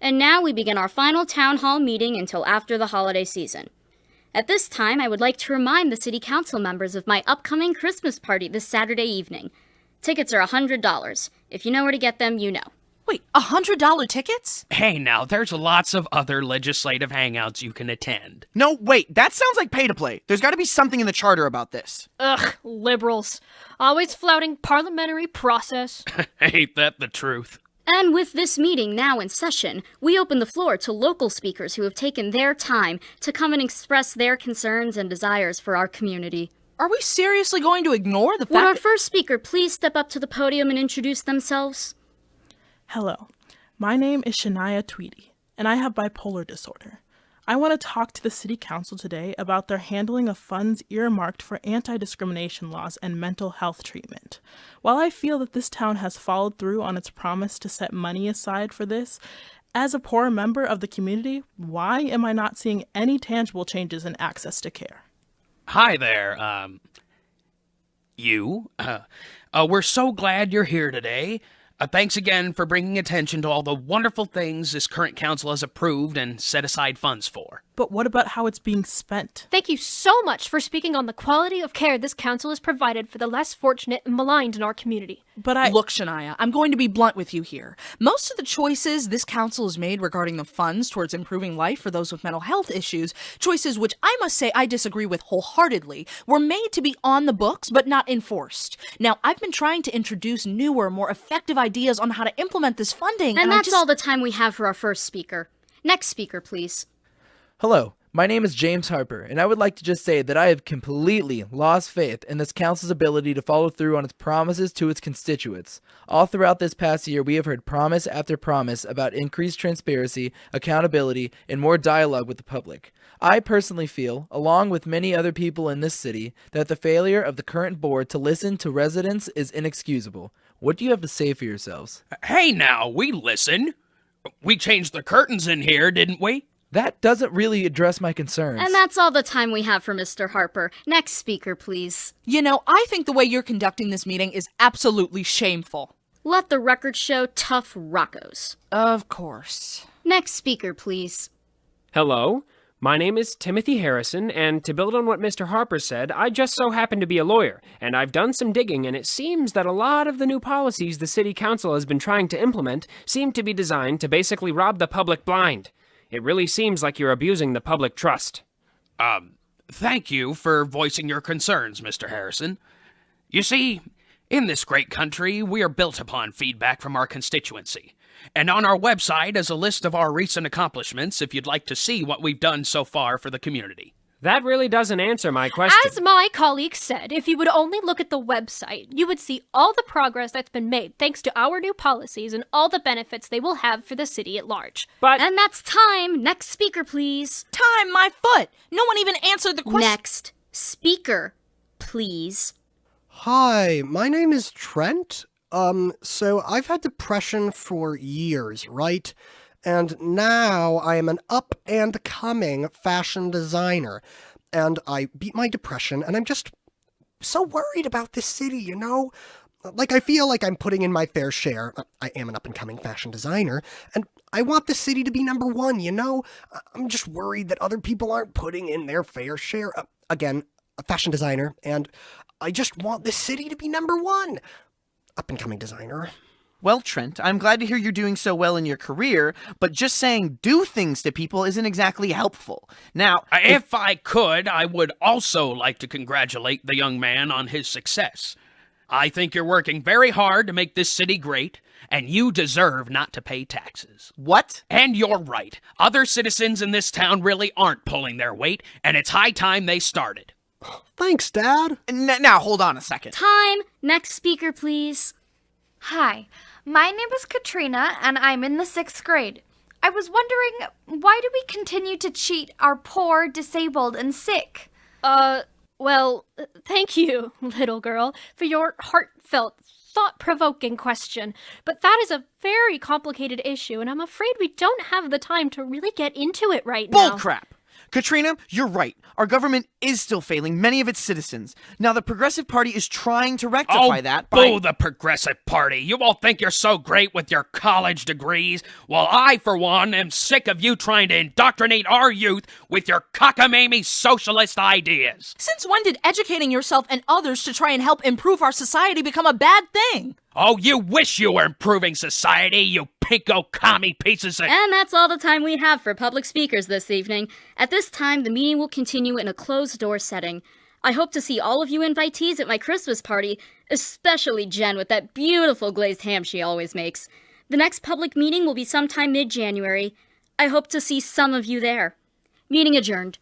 And now we begin our final town hall meeting until after the holiday season. At this time, I would like to remind the City Council members of my upcoming Christmas party this Saturday evening. Tickets are $100. If you know where to get them, you know. Wait, $100 tickets? Hey now, there's lots of other legislative hangouts you can attend. No, wait, that sounds like pay to play. There's gotta be something in the charter about this. Ugh, liberals. Always flouting parliamentary process. Ain't that the truth? And with this meeting now in session, we open the floor to local speakers who have taken their time to come and express their concerns and desires for our community. Are we seriously going to ignore the fact Would our first speaker please step up to the podium and introduce themselves? Hello, my name is Shania Tweedy, and I have bipolar disorder. I want to talk to the City Council today about their handling of funds earmarked for anti-discrimination laws and mental health treatment. While I feel that this town has followed through on its promise to set money aside for this, as a poor member of the community, why am I not seeing any tangible changes in access to care? Hi there, we're so glad you're here today. Thanks again for bringing attention to all the wonderful things this current council has approved and set aside funds for. But what about how it's being spent? Thank you so much for speaking on the quality of care this council has provided for the less fortunate and maligned in our community. But Look, Shania, I'm going to be blunt with you here. Most of the choices this council has made regarding the funds towards improving life for those with mental health issues, choices which I must say I disagree with wholeheartedly, were made to be on the books but not enforced. Now, I've been trying to introduce newer, more effective ideas on how to implement this funding. And that's all the time we have for our first speaker. Next speaker, please. Hello, my name is James Harper, and I would like to just say that I have completely lost faith in this council's ability to follow through on its promises to its constituents. All throughout this past year, we have heard promise after promise about increased transparency, accountability, and more dialogue with the public. I personally feel, along with many other people in this city, that the failure of the current board to listen to residents is inexcusable. What do you have to say for yourselves? Hey now, we listen. We changed the curtains in here, didn't we? That doesn't really address my concerns. And that's all the time we have for Mr. Harper. Next speaker, please. You know, I think the way you're conducting this meeting is absolutely shameful. Let the record show tough Roccos. Of course. Next speaker, please. Hello, my name is Timothy Harrison, and to build on what Mr. Harper said, I just so happen to be a lawyer, and I've done some digging, and it seems that a lot of the new policies the City Council has been trying to implement seem to be designed to basically rob the public blind. It really seems like you're abusing the public trust. Thank you for voicing your concerns, Mr. Harrison. You see, in this great country, we are built upon feedback from our constituency. And on our website is a list of our recent accomplishments if you'd like to see what we've done so far for the community. That really doesn't answer my question. As my colleague said, if you would only look at the website, you would see all the progress that's been made thanks to our new policies and all the benefits they will have for the city at large. And that's time. Next speaker, please. Time, my foot! No one even answered the question. Next speaker, please. Hi, my name is Trent. So I've had depression for years, right? And now I am an up-and-coming fashion designer. And I beat my depression, and I'm just so worried about this city, you know? Like, I feel like I'm putting in my fair share. I am an up-and-coming fashion designer, and I want the city to be number one, you know? I'm just worried that other people aren't putting in their fair share. Again, a fashion designer, and I just want this city to be number one. Up-and-coming designer. Well, Trent, I'm glad to hear you're doing so well in your career, but just saying do things to people isn't exactly helpful. Now, if I could, I would also like to congratulate the young man on his success. I think you're working very hard to make this city great, and you deserve not to pay taxes. What? And you're right. Other citizens in this town really aren't pulling their weight, and it's high time they started. Thanks, Dad. Now, hold on a second. Time. Next speaker, please. Hi, my name is Katrina, and I'm in the 6th grade. I was wondering, why do we continue to cheat our poor, disabled, and sick? Well, thank you, little girl, for your heartfelt, thought-provoking question. But that is a very complicated issue, and I'm afraid we don't have the time to really get into it right now. Bullcrap! Katrina, you're right. Our government is still failing many of its citizens. Now, the Progressive Party is trying to rectify that by... Boo the Progressive Party. You all think you're so great with your college degrees? Well, I, for one, am sick of you trying to indoctrinate our youth with your cockamamie socialist ideas. Since when did educating yourself and others to try and help improve our society become a bad thing? Oh, you wish you were improving society, you pinko commie pieces of... And that's all the time we have for public speakers this evening. At this time, the meeting will continue in a closed-door setting. I hope to see all of you invitees at my Christmas party, especially Jen with that beautiful glazed ham she always makes. The next public meeting will be sometime mid-January. I hope to see some of you there. Meeting adjourned.